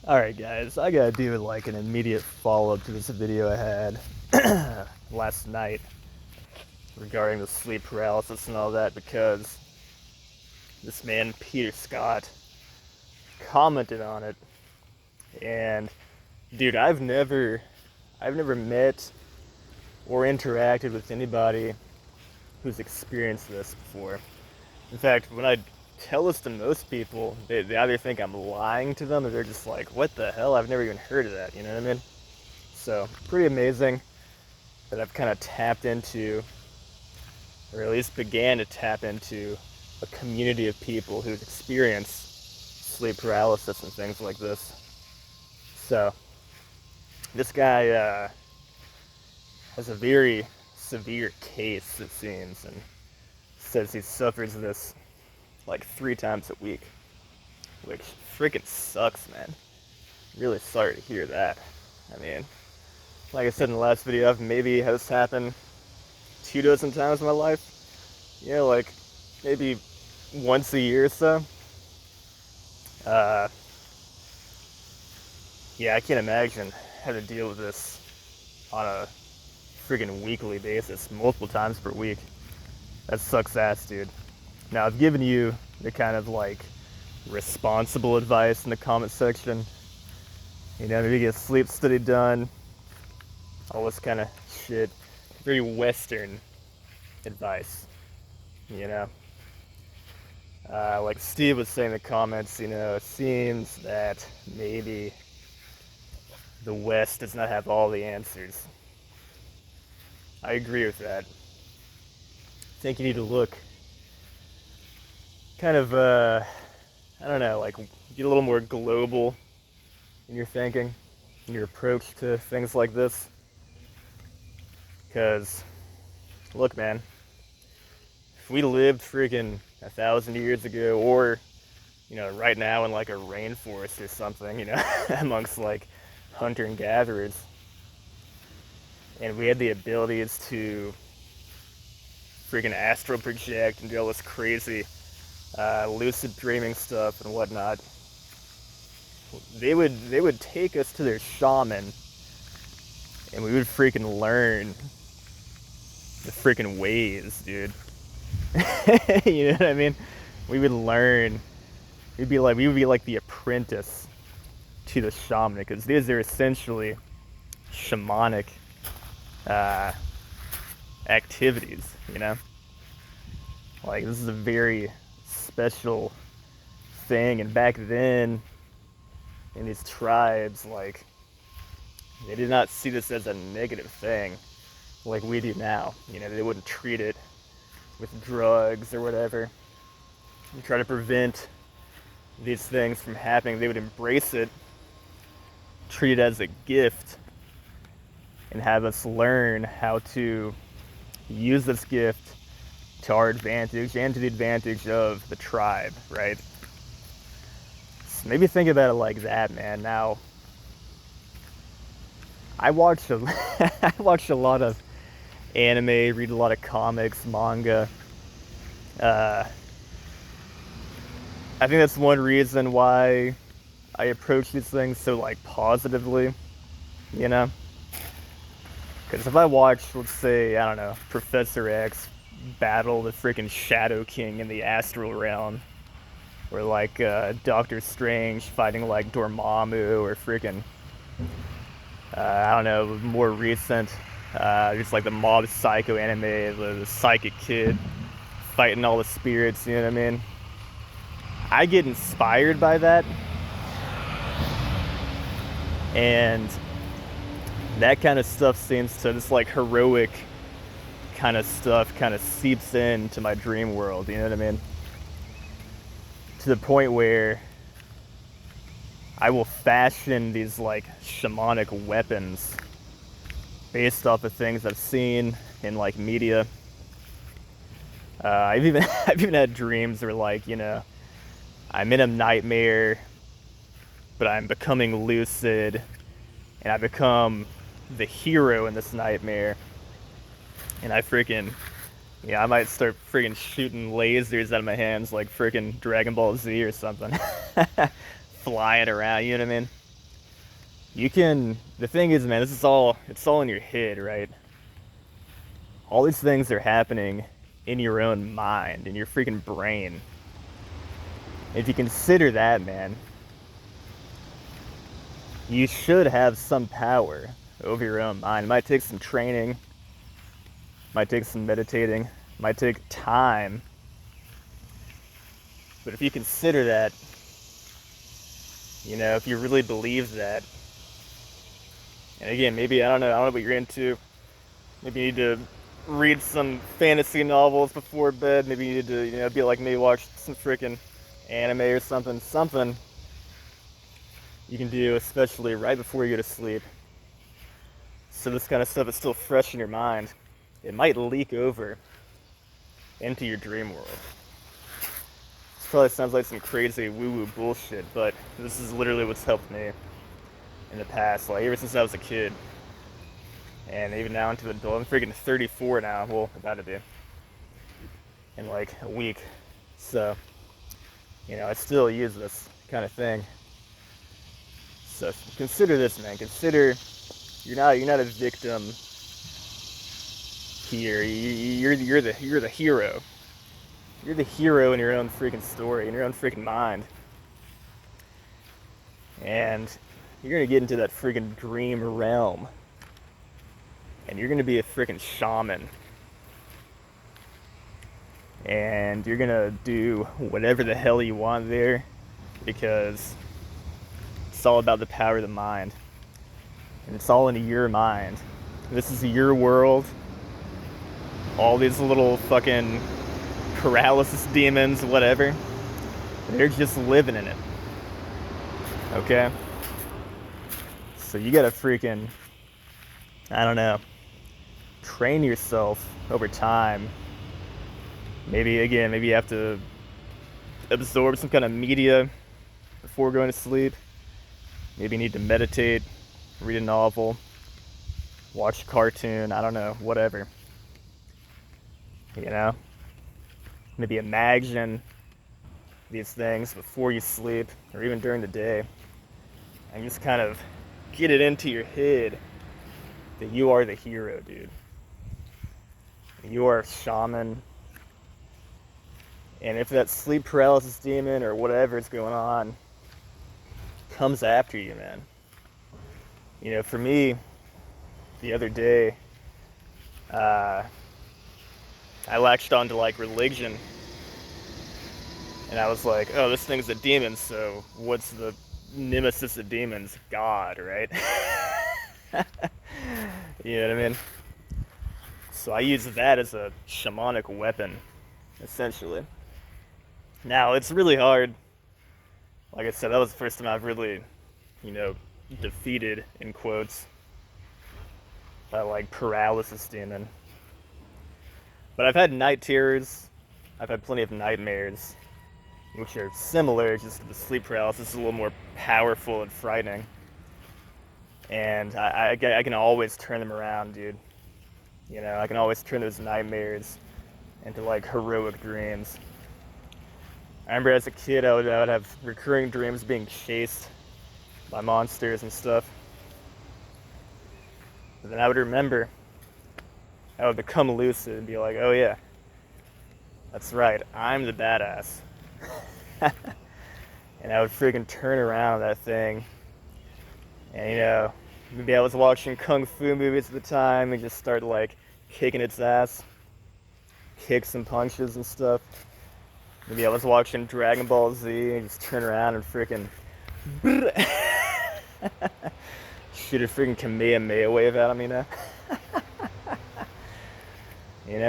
Alright guys, I gotta do like an immediate follow-up to this video I had last night regarding the sleep paralysis and all that, because this man Peter Scott commented on it. And dude, I've never met or interacted with anybody who's experienced this before. In fact, when I tell this to most people, they either think I'm lying to them or they're just like, what the hell? I've never even heard of that, you know what I mean? So, pretty amazing that I've kind of tapped into, or at least began to tap into, a community of people who've experienced sleep paralysis and things like this. So, this guy has a very severe case, it seems, and says he suffers this like 3 times a week, which freaking sucks, man. Really sorry to hear that. I mean, like I said in the last video, I've maybe had this happen 2 dozen times in my life. You know, like maybe once a year or so. Yeah, I can't imagine having to deal with this on a freaking weekly basis, multiple times per week. That sucks ass, dude. Now, I've given you the kind of like responsible advice in the comment section. You know, maybe get a sleep study done, all this kind of shit. Very Western advice, you know. Like Steve was saying in the comments, you know, it seems that maybe the West does not have all the answers. I agree with that. I think you need to look kind of, I don't know, like get a little more global in your thinking, in your approach to things like this. Because, look, man, if we lived freaking 1,000 years ago, or, you know, right now in like a rainforest or something, you know, amongst like hunter and gatherers, and we had the abilities to freaking astral project and do all this crazy lucid dreaming stuff and whatnot, they would take us to their shaman, and we would freaking learn the freaking ways, dude. You know what I mean? We would learn. We would be like the apprentice to the shaman, because these are essentially shamanic activities, you know? Like, this is a very special thing, and back then, in these tribes, like, they did not see this as a negative thing like we do now. You know, they wouldn't treat it with drugs or whatever and try to prevent these things from happening. They would embrace it, treat it as a gift, and have us learn how to use this gift to our advantage and to the advantage of the tribe, right? So maybe think about it like that, man. Now, I watch I watch a lot of anime, read a lot of comics, manga. I think that's one reason why I approach these things so like positively, you know? Because if I watch, let's say, I don't know, Professor X battle the freaking Shadow King in the astral realm, or like Doctor Strange fighting like Dormammu, or freaking, I don't know, more recent, just like the Mob Psycho anime, the Psychic Kid fighting all the spirits, you know what I mean? I get inspired by that, and that kind of stuff seems to, this like heroic kind of stuff kind of seeps into my dream world, you know what I mean? To the point where I will fashion these like shamanic weapons based off of things I've seen in like media. I've even had dreams where, like, you know, I'm in a nightmare, but I'm becoming lucid, and I become the hero in this nightmare, and I freaking, yeah, I might start freaking shooting lasers out of my hands like freaking Dragon Ball Z or something. Flying around, you know what I mean? the thing is, man, it's all in your head, right? All these things are happening in your own mind, in your freaking brain. If you consider that, man, you should have some power over your own mind. It might take some training, might take some meditating, might take time. But if you consider that, if you really believe that, and again, maybe, I don't know what you're into. Maybe you need to read some fantasy novels before bed. Maybe you need to, be like me, watch some freaking anime or something you can do, especially right before you go to sleep. So this kind of stuff is still fresh in your mind. It might leak over into your dream world. This probably sounds like some crazy woo-woo bullshit, but this is literally what's helped me in the past, like ever since I was a kid. And even now into adult. I'm freaking 34 now. Well, about to be. In like a week. So, I still use this kind of thing. So consider this, man. Consider you're not a victim here. You're the hero. You're the hero in your own freaking story, in your own freaking mind. And you're gonna get into that freaking dream realm. And you're gonna be a freaking shaman. And you're gonna do whatever the hell you want there, because it's all about the power of the mind. And it's all in your mind. This is your world. All these little fucking paralysis demons, whatever, they're just living in it. Okay? So you gotta freaking, I don't know, train yourself over time. Maybe you have to absorb some kind of media before going to sleep. Maybe you need to meditate, read a novel, watch a cartoon, I don't know, whatever. Maybe imagine these things before you sleep or even during the day. And just kind of get it into your head that you are the hero, dude. You are a shaman. And if that sleep paralysis demon or whatever is going on comes after you, man. For me, the other day, I latched onto like religion. And I was like, oh, this thing's a demon, so what's the nemesis of demons? God, right? You know what I mean? So I use that as a shamanic weapon, essentially. Now, it's really hard. Like I said, that was the first time I've really, defeated, in quotes, that like paralysis demon. But I've had night terrors. I've had plenty of nightmares, which are similar, just the sleep paralysis is a little more powerful and frightening. And I can always turn them around, dude. I can always turn those nightmares into like heroic dreams. I remember as a kid, I would have recurring dreams being chased by monsters and stuff. But then I would remember, I would become lucid and be like, oh yeah, that's right, I'm the badass. And I would freaking turn around that thing. And maybe I was watching kung fu movies at the time and just start like kicking its ass, kicks and punches and stuff. Maybe I was watching Dragon Ball Z and just turn around and freaking shoot a freaking Kamehameha wave at him,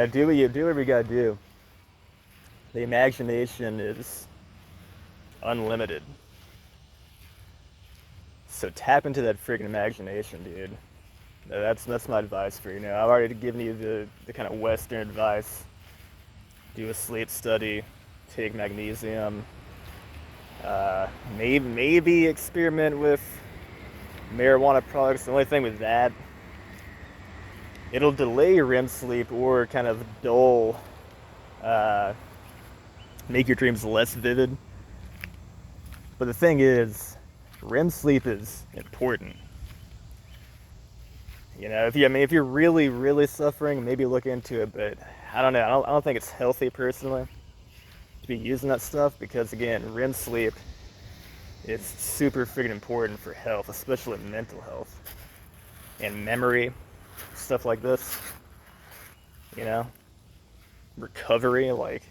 do whatever you gotta do. The imagination is unlimited. So tap into that freaking imagination, dude. That's my advice for you. I've already given you the kind of Western advice. Do a sleep study, take magnesium, maybe experiment with marijuana products. The only thing with that, it'll delay your REM sleep or kind of dull, make your dreams less vivid. But the thing is, REM sleep is important. You know, if you're really, really suffering, maybe look into it. But I don't know. I don't think it's healthy personally to be using that stuff because, again, REM sleep is super freaking important for health, especially mental health and memory, stuff like this. You know, recovery. Like,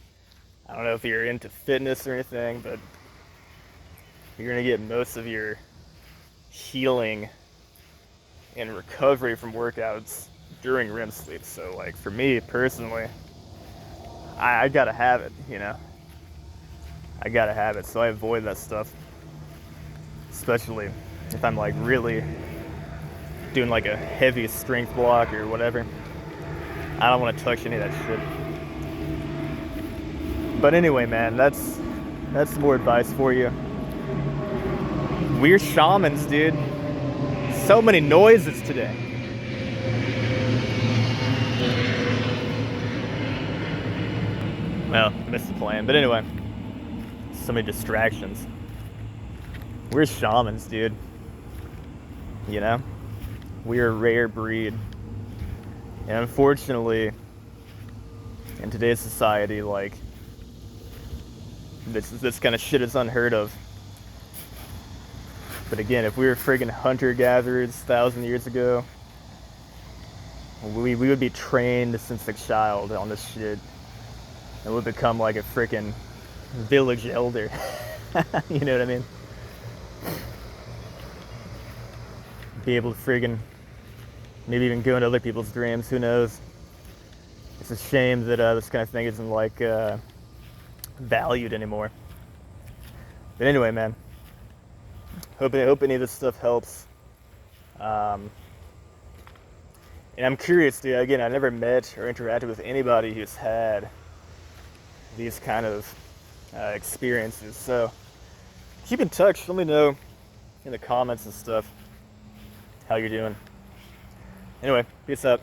I don't know if you're into fitness or anything, but you're gonna get most of your healing and recovery from workouts during REM sleep. So, like, for me personally, I gotta have it, you know? I gotta have it. So I avoid that stuff, especially if I'm like really doing like a heavy strength block or whatever. I don't want to touch any of that shit. But anyway, man, that's more advice for you. We're shamans, dude. So many noises today. Well, missed the plan. But anyway, so many distractions. We're shamans, dude. You know? We're a rare breed. And unfortunately, in today's society, like, this kind of shit is unheard of. But again, if we were friggin' hunter-gatherers 1,000 years ago, we would be trained since a child on this shit. And we'd become like a freaking village elder. You know what I mean? Be able to friggin' maybe even go into other people's dreams, who knows? It's a shame that this kind of thing isn't like valued anymore. But anyway, man, hope any of this stuff helps. And I'm curious, dude. Again, I never met or interacted with anybody who's had these kind of experiences. So keep in touch. Let me know in the comments and stuff how you're doing. Anyway, peace out.